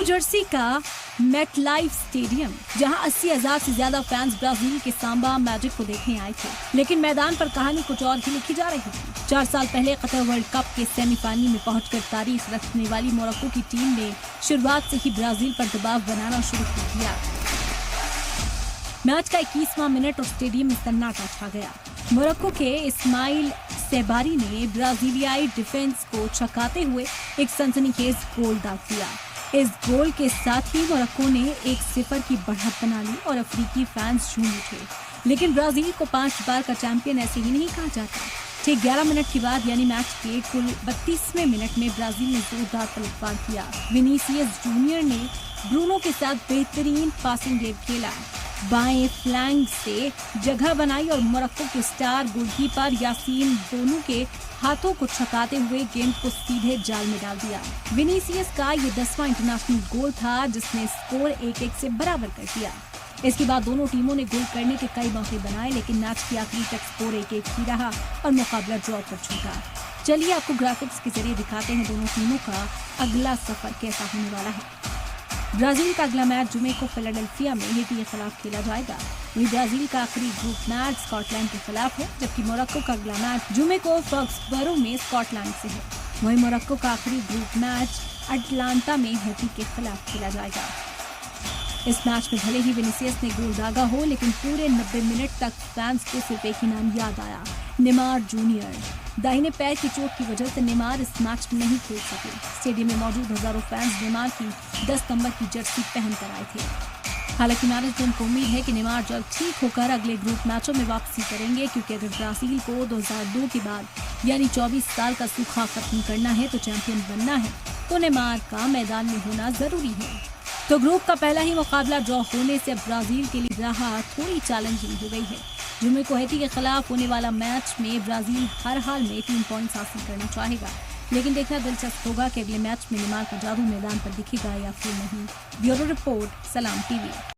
New Jersey का MetLife stadium, जहां 80,000 से ज्यादा फैंस ब्राजील के सांबा मैजिक को देखने आए थे, लेकिन मैदान पर कहानी कुछ और ही लिखी जा रही थी। 4 साल पहले कतर वर्ल्ड कप के सेमीफाइनल में पहुंचकर तारीफ रखने वाली मोरक्को की टीम ने शुरुआत से ही ब्राजील पर दबाव बनाना शुरू कर दिया। मैच का 21वां मिनट और स्टेडियम में सन्नाटा छा गया। मोरक्को के इस्माइल सेबारी ने ब्राजीलियाई डिफेंस को छकाते हुए एक सनसनीखेज गोल दाग दिया। इस गोल के साथ ही मोरक्को ने 1-0 की बढ़त बना ली और अफ्रीकी फैंस झूम उठे। लेकिन ब्राजील को 5 बार का चैंपियन ऐसे ही नहीं कहा जाता। ठीक 11 मिनट के बाद यानी मैच के कुल 32वें मिनट में ब्राजील ने जोरदार पलटवार किया। विनीसियस जूनियर ने ब्रूनो के साथ बेहतरीन पासिंग गेम खेला, बाएं फ्लैंक से जगह बनाई और मोरक्को के स्टार गोलकीपर यासीन बोनू के हाथों को छकाते हुए गेंद को सीधे जाल में डाल दिया। विनीसियस का ये 10वां इंटरनेशनल गोल था, जिसने स्कोर 1-1 से बराबर कर दिया। इसके बाद दोनों टीमों ने गोल करने के कई मौके बनाए, लेकिन मैच की आखिरी तक स्कोर 1-1 ही रहा और मुकाबला ड्रॉ पर छूटा। चलिए आपको ग्राफिक्स के जरिए दिखाते हैं दोनों टीमों का अगला सफर कैसा होने वाला है। ब्राजील का अगला मैच जुमे को फिलाडेल्फिया में हैती के खिलाफ खेला जाएगा। वहीं ब्राजील का आखिरी ग्रुप मैच स्कॉटलैंड के खिलाफ है, जबकि मोरक्को का अगला मैच जुमे को फॉक्सबरो में स्कॉटलैंड से है। वहीं मोरक्को का आखिरी ग्रुप मैच अटलांटा में हैती के खिलाफ खेला जाएगा। इस मैच में भले ही विनीसियस ने गोल दागा हो, लेकिन पूरे 90 मिनट तक फैंस को सिर्फ एक ही नाम याद आया, नेमार जूनियर। दाहिने पैर की चोट की वजह से नेमार इस मैच में नहीं खेल सके। स्टेडियम में मौजूद हजारों फैंस नेमार की 10 नंबर की जर्सी पहनकर आए थे। हालांकि मैनेजमेंट को उम्मीद है कि नेमार जल्द ठीक होकर अगले ग्रुप मैचों में वापसी करेंगे, क्योंकि अगर ब्राजील को 2002 के बाद यानी 24 साल का सूखा खत्म करना है, तो चैंपियन बनना है, तो नेमार का मैदान में होना जरूरी है। तो ग्रुप का पहला ही मुकाबला ड्रॉ होने से अब ब्राजील के लिए राह थोड़ी चैलेंजिंग हो गई है। जुमे को हैती के खिलाफ होने वाला मैच में ब्राजील हर हाल में 3 पॉइंट्स हासिल करना चाहेगा, लेकिन देखना दिलचस्प होगा कि अगले मैच में नेमार का जादू मैदान पर दिखेगा या फिर नहीं। ब्यूरो रिपोर्ट, सलाम टीवी।